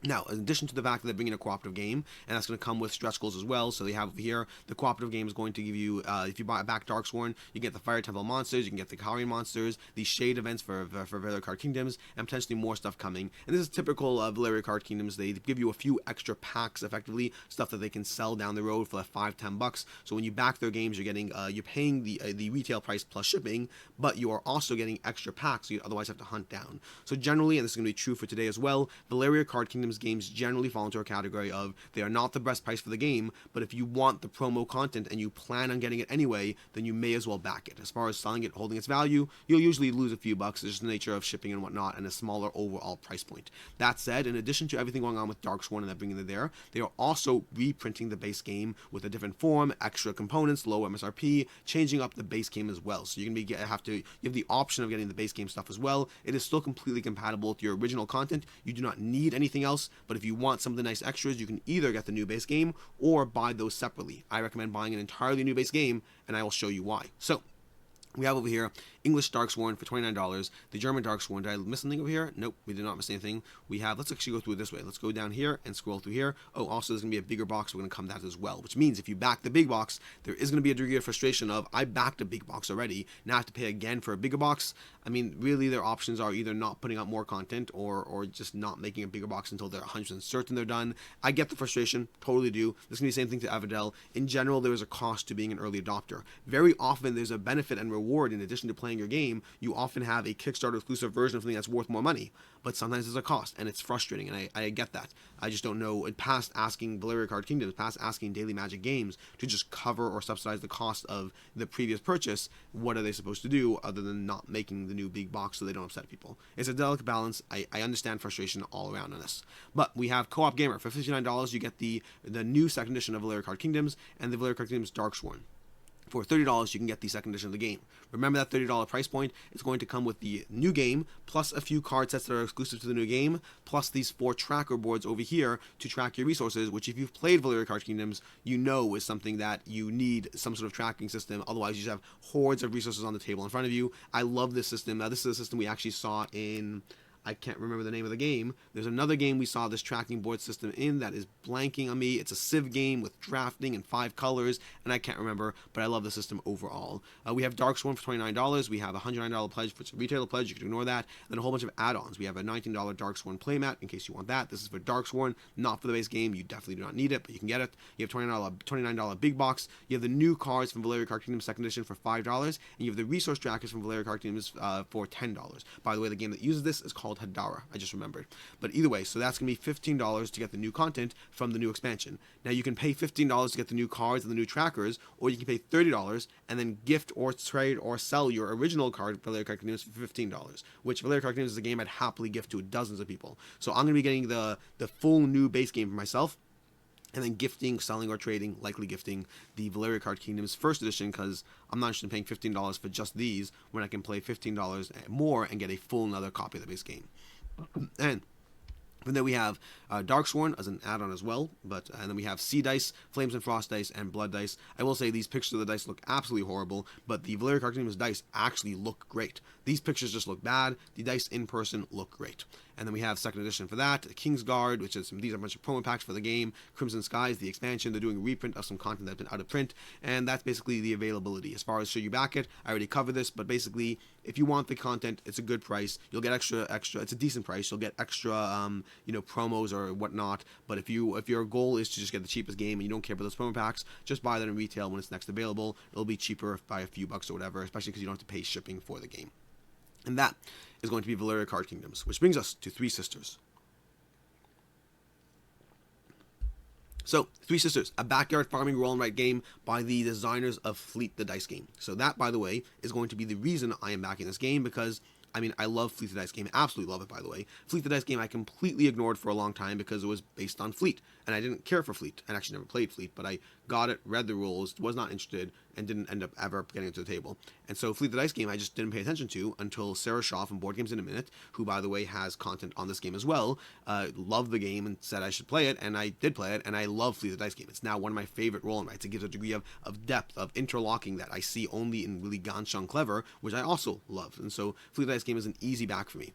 Now, in addition to the fact that they're bringing a cooperative game, and that's going to come with stretch goals as well, so they have here, the cooperative game is going to give you, if you buy back Darksworn, you get the Fire Temple monsters, you can get the Cowering monsters, the Shade events for Valeria Card Kingdoms, and potentially more stuff coming. And this is typical of Valeria Card Kingdoms. They give you a few extra packs, effectively, stuff that they can sell down the road for like $5-10. So when you back their games, you're getting, you're paying the retail price plus shipping, but you are also getting extra packs you otherwise have to hunt down. So generally, and this is going to be true for today as well, Valeria Card Kingdoms games generally fall into a category of they are not the best price for the game, but if you want the promo content and you plan on getting it anyway, then you may as well back it. As far as selling it, holding its value, you'll usually lose a few bucks. It's just the nature of shipping and whatnot, and a smaller overall price point. That said, in addition to everything going on with Darksworn and that bringing it there, they are also reprinting the base game with a different form, extra components, low MSRP, changing up the base game as well. So you're gonna you have the option of getting the base game stuff as well. It is still completely compatible with your original content. You do not need anything else else, but if you want some of the nice extras, you can either get the new base game or buy those separately. I recommend buying an entirely new base game, and I will show you why. So, we have over here English Darksworn for $29, the German Darksworn. Did I miss something over here? Nope, we did not miss anything. We have, let's actually go through it this way. Let's go down here and scroll through here. Oh, also there's going to be a bigger box. We're going to come to that as well, which means if you back the big box, there is going to be a degree of frustration of, I backed a big box already, now I have to pay again for a bigger box. I mean, really their options are either not putting out more content or just not making a bigger box until they're 100% certain they're done. I get the frustration, totally do. This is going to be the same thing to Everdell. In general, there is a cost to being an early adopter. Very often there's a benefit and reward in addition to playing your game. You often have a Kickstarter exclusive version of something that's worth more money, but sometimes there's a cost, and it's frustrating, and I get that. I just don't know, past asking Valeria Card Kingdoms, past asking Daily Magic Games to just cover or subsidize the cost of the previous purchase, what are they supposed to do other than not making the new big box so they don't upset people? It's a delicate balance. I understand frustration all around on this. But we have Co-op Gamer. For $59, you get the new second edition of Valeria Card Kingdoms and the Valeria Card Kingdoms Darksworn. For $30, you can get the second edition of the game. Remember that $30 price point is going to come with the new game, plus a few card sets that are exclusive to the new game, plus these 4 tracker boards over here to track your resources, which if you've played Valeria Card Kingdoms, you know is something that you need some sort of tracking system. Otherwise, you just have hordes of resources on the table in front of you. I love this system. Now, this is a system we actually saw in... I can't remember the name of the game. There's another game we saw this tracking board system in that is blanking on me. It's a Civ game with drafting and 5 colors, and I can't remember, but I love the system overall. We have Darksworn for $29. We have a $109 pledge, which is a retailer pledge. You can ignore that. And then a whole bunch of add-ons. We have a $19 Darksworn playmat in case you want that. This is for Darksworn, not for the base game. You definitely do not need it, but you can get it. You have $29 big box. You have the new cards from Valeria Card Kingdoms 2nd Edition for $5, and you have the resource trackers from Valeria Card Kingdoms for $10. By the way, the game that uses this is called Hadara. I just remembered. But either way, so that's going to be $15 to get the new content from the new expansion. Now you can pay $15 to get the new cards and the new trackers, or you can pay $30 and then gift or trade or sell your original card, Valeria Card Kingdoms, for $15, which Valeria Card Kingdoms is a game I'd happily gift to dozens of people. So I'm going to be getting the full new base game for myself, and then gifting, selling, or trading, likely gifting the Valeria Card Kingdoms 1st Edition, because I'm not interested in paying $15 for just these when I can play $15 more and get a full another copy of the base game. And then we have Darksworn as an add-on as well, and then we have Sea Dice, Flames and Frost Dice, and Blood Dice. I will say these pictures of the dice look absolutely horrible, but the Valeria Card Kingdoms dice actually look great. These pictures just look bad. The dice in person look great. And then we have 2nd edition for that, Kingsguard, which is these are a bunch of promo packs for the game, Crimson Skies, the expansion. They're doing a reprint of some content that's been out of print, and that's basically the availability. As far as should you back it, I already covered this, but basically, if you want the content, it's a good price. You'll get extra. It's a decent price. You'll get extra, promos or whatnot. But if your goal is to just get the cheapest game and you don't care about those promo packs, just buy that in retail when it's next available. It'll be cheaper by a few bucks or whatever, especially because you don't have to pay shipping for the game. And that is going to be Valeria Card Kingdoms, which brings us to Three Sisters. So, Three Sisters, a backyard farming roll and write game by the designers of Fleet the Dice game. So that, by the way, is going to be the reason I am backing this game, because I love Fleet the Dice game. Absolutely love it, by the way. Fleet the Dice game I completely ignored for a long time because it was based on Fleet. And I didn't care for Fleet. I actually never played Fleet, but I got it, read the rules, was not interested, and didn't end up ever getting it to the table. And so Fleet the Dice game I just didn't pay attention to until Sarah Shaw from Board Games in a Minute, who, by the way, has content on this game as well, loved the game and said I should play it, and I did play it, and I love Fleet the Dice game. It's now one of my favorite roll and writes. It gives a degree of depth, of interlocking that I see only in really Gansheng Clever, which I also love. And so Fleet the Dice game is an easy back for me.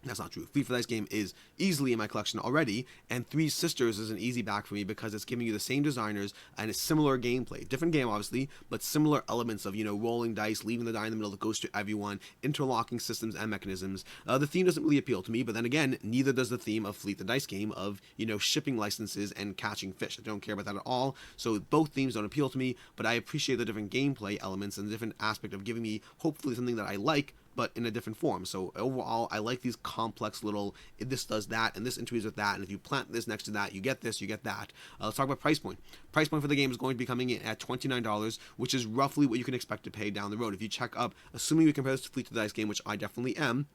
That's not true. Fleet for Dice game is easily in my collection already, and Three Sisters is an easy back for me because it's giving you the same designers and a similar gameplay. Different game, obviously, but similar elements of, rolling dice, leaving the die in the middle that goes to everyone, interlocking systems and mechanisms. The theme doesn't really appeal to me, but then again, neither does the theme of Fleet the Dice game of, shipping licenses and catching fish. I don't care about that at all, so both themes don't appeal to me, but I appreciate the different gameplay elements and the different aspect of giving me, hopefully, something that I like, but in a different form. So overall, I like these complex little, this does that, and this interweaves with that, and if you plant this next to that, you get this, you get that. Let's talk about price point. Price point for the game is going to be coming in at $29, which is roughly what you can expect to pay down the road. If you check up, assuming you compare this to Fleet to the Dice game, which I definitely am,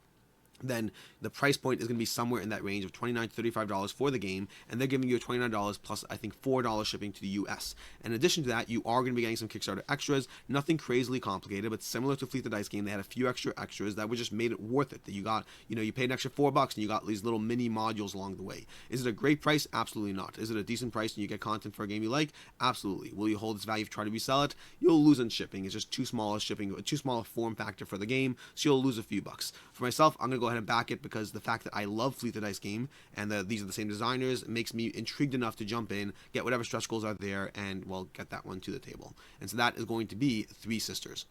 then the price point is going to be somewhere in that range of $29 to $35 for the game, and they're giving you $29 plus, I think, $4 shipping to the US. In addition to that, you are going to be getting some Kickstarter extras, nothing crazily complicated, but similar to Fleet the Dice game, they had a few extra extras that would just made it worth it, that you got, you paid an extra $4 and you got these little mini modules along the way. Is it a great price? Absolutely not. Is it a decent price and you get content for a game you like? Absolutely. Will you hold its value if you try to resell it? You'll lose on shipping. It's just too small a form factor for the game, so you'll lose a few bucks. For myself, I'm going to go ahead and back it because the fact that I love Fleet the Dice game and these are the same designers makes me intrigued enough to jump in, get whatever stretch goals are there, and, well, get that one to the table. And so that is going to be Three Sisters.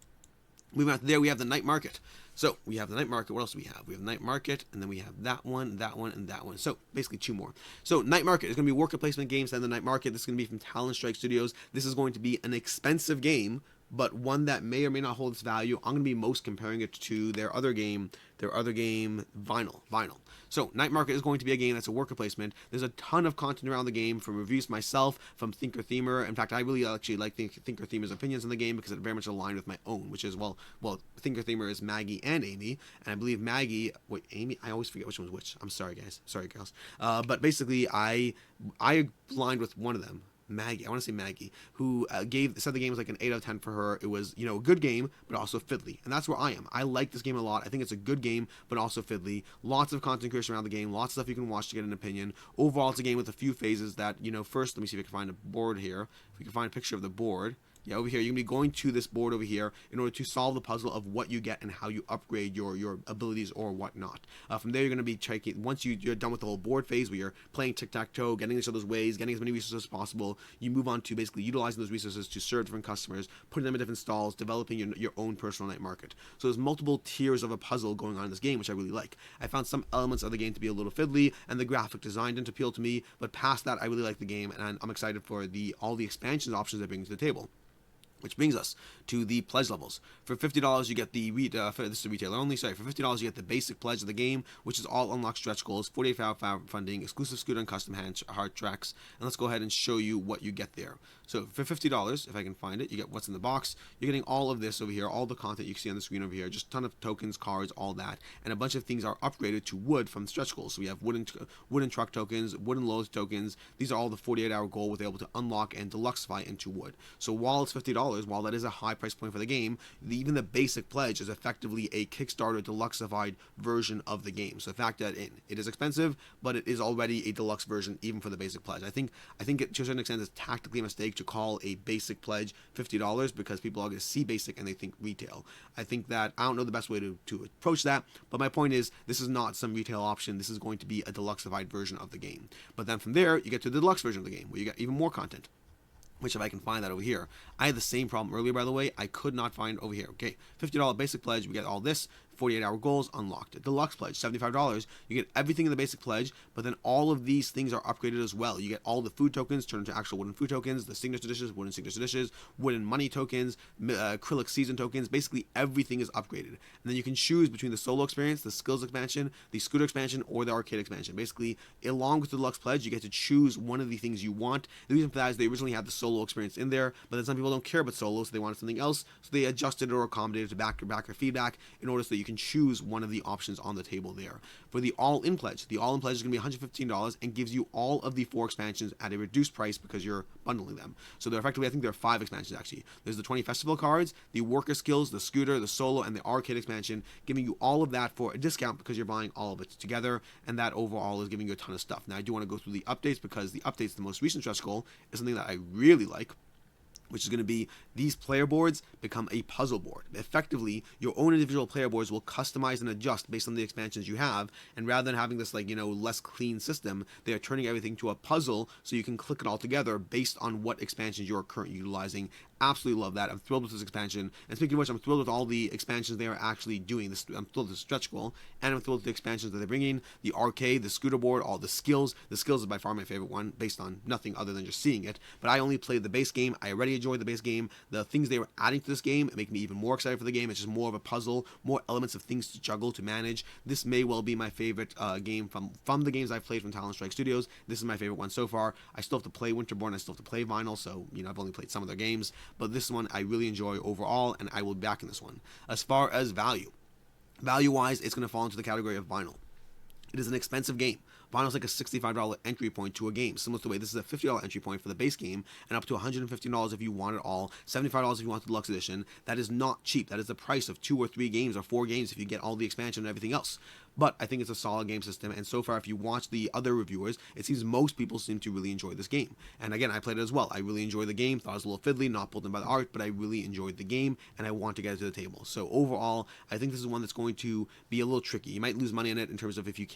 Moving on to there, we have the Night Market. So we have the Night Market. What else do we have? We have Night Market, and then we have that one, and that one. So basically 2 more. So Night Market is going to be worker placement games and the Night Market. This is going to be from Talon Strike Studios. This is going to be an expensive game, but one that may or may not hold its value. I'm going to be most comparing it to their other game, Vinyl. So Night Market is going to be a game that's a worker placement. There's a ton of content around the game from reviews myself, from Thinker Themer. In fact, I really actually like Thinker Themer's opinions on the game because it very much aligned with my own, which is, well, Thinker Themer is Maggie and Amy, and I believe Maggie, Amy, I always forget which one's which. I'm sorry, guys. Sorry, girls. But basically, I aligned with one of them. Maggie, I want to say Maggie, who said the game was like an 8 out of 10 for her. It was, a good game, but also fiddly. And that's where I am. I like this game a lot. I think it's a good game, but also fiddly. Lots of content creation around the game. Lots of stuff you can watch to get an opinion. Overall, it's a game with a few phases that, first, let me see if I can find a board here. If we can find a picture of the board. Yeah, over here, you're going to be going to this board over here in order to solve the puzzle of what you get and how you upgrade your abilities or whatnot. From there, you're going to be checking, once you're done with the whole board phase where you're playing tic-tac-toe, getting each other's ways, getting as many resources as possible, you move on to basically utilizing those resources to serve different customers, putting them in different stalls, developing your own personal night market. So there's multiple tiers of a puzzle going on in this game, which I really like. I found some elements of the game to be a little fiddly, and the graphic design didn't appeal to me, but past that, I really like the game, and I'm excited for all the expansions options they're bringing to the table. Which brings us to the pledge levels. For $50, you get this is retailer only. Sorry, for $50, you get the basic pledge of the game, which is all unlocked stretch goals, 48-hour funding, exclusive scooter and custom hard tracks. And let's go ahead and show you what you get there. So for $50, if I can find it, you get what's in the box. You're getting all of this over here, all the content you can see on the screen over here, just a ton of tokens, cards, all that, and a bunch of things are upgraded to wood from stretch goals. So we have wooden truck tokens, wooden load tokens. These are all the 48-hour goal with able to unlock and deluxify into wood. So while it's $50. While that is a high price point for the game, even the basic pledge is effectively a Kickstarter deluxified version of the game. So factor that in. It is expensive, but it is already a deluxe version even for the basic pledge. I think it, to a certain extent, is tactically a mistake to call a basic pledge $50 because people are going to see basic and they think retail. I think that I don't know the best way to approach that, but my point is this is not some retail option. This is going to be a deluxified version of the game. But then from there, you get to the deluxe version of the game where you get even more content. Which, if I can find that over here, I had the same problem earlier, by the way. I could not find over here. Okay, $50 basic pledge, we get all this. 48-hour goals unlocked. Deluxe pledge, $75. You get everything in the basic pledge, but then all of these things are upgraded as well. You get all the food tokens turned into actual wooden food tokens, the signature dishes, wooden signature dishes, wooden money tokens, acrylic season tokens. Basically, everything is upgraded. And then you can choose between the solo experience, the skills expansion, the scooter expansion, or the arcade expansion. Basically, along with the deluxe pledge, you get to choose one of the things you want. The reason for that is they originally had the solo experience in there, but then some people don't care about solo, so they wanted something else, so they adjusted or accommodated to backer feedback in order so that you can choose one of the options on the table there. For the all-in pledge is going to be $115 and gives you all of the 4 expansions at a reduced price because you're bundling them. So they're effectively, I think there are 5 expansions actually. There's the 20 festival cards, the worker skills, the scooter, the solo, and the arcade expansion, giving you all of that for a discount because you're buying all of it together, and that overall is giving you a ton of stuff. Now I do want to go through the updates because the updates, the most recent stretch goal, is something that I really like, which is going to be these player boards become a puzzle board. Effectively, your own individual player boards will customize and adjust based on the expansions you have, and rather than having this less clean system, they are turning everything to a puzzle so you can click it all together based on what expansions you're currently utilizing. Absolutely love that. I'm thrilled with this expansion. And speaking of which, I'm thrilled with all the expansions they are actually doing. I'm thrilled with the stretch goal, and I'm thrilled with the expansions that they're bringing. The arcade, the scooter board, all the skills. The skills is by far my favorite one, based on nothing other than just seeing it. But I only played the base game. I already enjoyed the base game. The things they were adding to this game make me even more excited for the game. It's just more of a puzzle, more elements of things to juggle, to manage. This may well be my favorite game from the games I've played from Talon Strike Studios. This is my favorite one so far. I still have to play Winterborn. I still have to play Vinyl, so I've only played some of their games. But this one I really enjoy overall, and I will be back in this one. As far as value, Value-wise, it's going to fall into the category of vinyl. It is an expensive game. Vinyl is like a $65 entry point to a game, similar to the way this is a $50 entry point for the base game, and up to $150 if you want it all, $75 if you want the deluxe edition. That is not cheap. That is the price of 2 or 3 games or 4 games if you get all the expansion and everything else. But I think it's a solid game system, and so far, if you watch the other reviewers, it seems most people seem to really enjoy this game. And again, I played it as well. I really enjoyed the game. Thought it was a little fiddly, not pulled in by the art, but I really enjoyed the game, and I want to get it to the table. So overall, I think this is one that's going to be a little tricky. You might lose money on it in terms of if you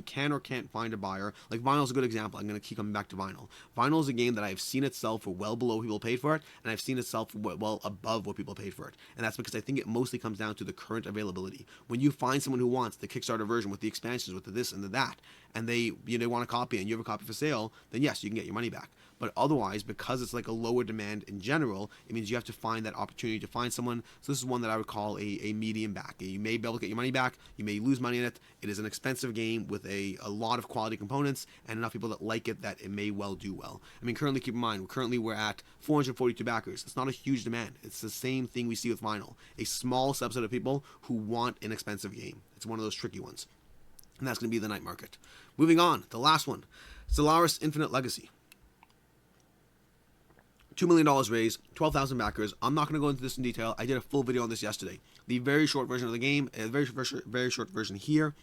can or can't find a buyer. Like vinyl is a good example. I'm going to keep coming back to vinyl. Vinyl is a game that I've seen it sell for well below what people paid for it, and I've seen it sell for well above what people paid for it. And that's because I think it mostly comes down to the current availability. When you find someone who wants the Kickstarter version with the expansions, with the this and the that, and they want a copy and you have a copy for sale, then yes, you can get your money back. But otherwise, because it's like a lower demand in general, it means you have to find that opportunity to find someone. So this is one that I would call a medium back. You may be able to get your money back. You may lose money in it. It is an expensive game with a lot of quality components and enough people that like it that it may well do well. I mean, currently, keep in mind, we're at 442 backers. It's not a huge demand. It's the same thing we see with vinyl. A small subset of people who want an expensive game. It's one of those tricky ones. And that's going to be the night market. Moving on, the last one, Stellaris Infinite Legacy. $2 million raised, 12,000 backers. I'm not going to go into this in detail. I did a full video on this yesterday. The very short version of the game, a very short version here,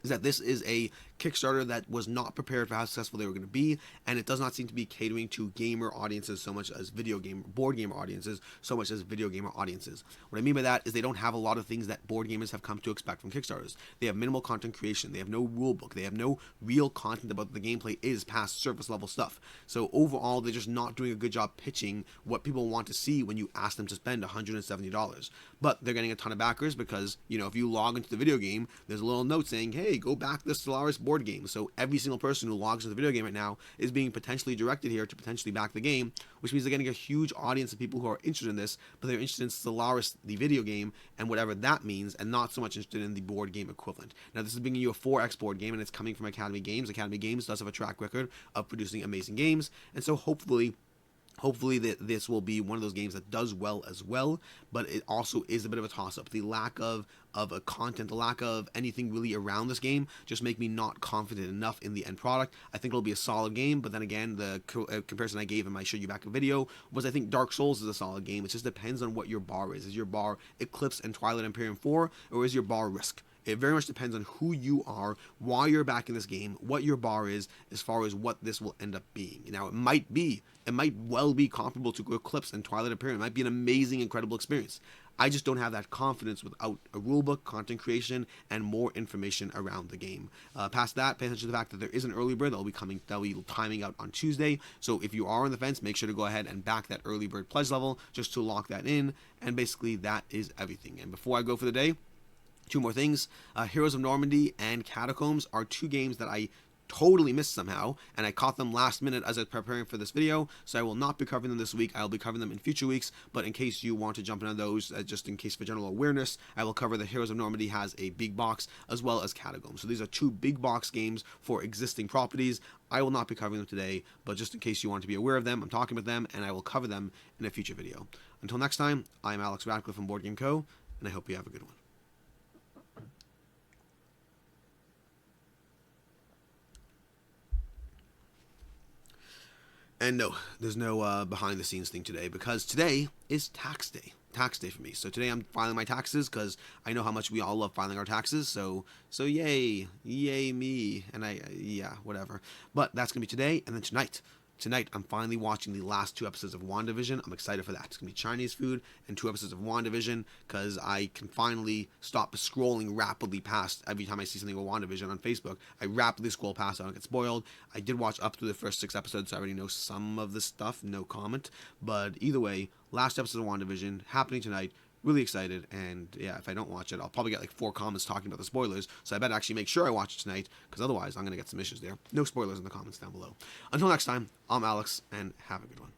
is that this is a Kickstarter that was not prepared for how successful they were going to be, and it does not seem to be catering to gamer audiences so much as board gamer audiences so much as video gamer audiences. What I mean by that is they don't have a lot of things that board gamers have come to expect from Kickstarters. They have minimal content creation, they have no rule book, they have no real content about the gameplay is past surface level stuff. So overall, they're just not doing a good job pitching what people want to see when you ask them to spend $170. But they're getting a ton of backers because, if you log into the video game, there's a little note saying, hey, go back this Stellaris board game. So every single person who logs into the video game right now is being potentially directed here to potentially back the game, which means they're getting a huge audience of people who are interested in this, but they're interested in Stellaris, the video game, and whatever that means, and not so much interested in the board game equivalent. Now, this is bringing you a 4X board game, and it's coming from Academy Games. Academy Games does have a track record of producing amazing games, and so hopefully this will be one of those games that does well as well, but it also is a bit of a toss-up. The lack of a content, the lack of anything really around this game just make me not confident enough in the end product. I think it'll be a solid game, but then again, the comparison I gave in my Show You Back a video was I think Dark Souls is a solid game. It just depends on what your bar is. Is your bar Eclipse and Twilight Imperium 4, or is your bar Risk? It very much depends on who you are, why you're back in this game, what your bar is, as far as what this will end up being. Now, it might well be comparable to Eclipse and Twilight Imperium. It might be an amazing, incredible experience. I just don't have that confidence without a rulebook, content creation, and more information around the game. Past that, pay attention to the fact that there is an early bird that will be timing out on Tuesday. So if you are on the fence, make sure to go ahead and back that early bird pledge level just to lock that in. And basically, that is everything. And before I go for the day, 2 more things. Heroes of Normandy and Catacombs are 2 games that I totally missed somehow, and I caught them last minute as I was preparing for this video, so I will not be covering them this week. I'll be covering them in future weeks, but in case you want to jump into those, just in case for general awareness, I will cover that Heroes of Normandy has a big box as well as Catacombs. So these are 2 big box games for existing properties. I will not be covering them today, but just in case you want to be aware of them, I'm talking about them, and I will cover them in a future video. Until next time, I'm Alex Radcliffe from Board Game Co., and I hope you have a good one. And no, there's no behind the scenes thing today because today is tax day. Tax day for me. So today I'm filing my taxes because I know how much we all love filing our taxes. So yay me. And yeah, whatever. But that's going to be today. And then Tonight, I'm finally watching the last 2 episodes of WandaVision. I'm excited for that. It's going to be Chinese food and 2 episodes of WandaVision because I can finally stop scrolling rapidly past every time I see something with WandaVision on Facebook. I rapidly scroll past. I don't get spoiled. I did watch up through the first 6 episodes, so I already know some of the stuff. No comment. But either way, last episode of WandaVision happening tonight. Really excited, and yeah, if I don't watch it, I'll probably get like 4 comments talking about the spoilers, so I better actually make sure I watch it tonight, because otherwise I'm going to get some issues there. No spoilers in the comments down below. Until next time, I'm Alex, and have a good one.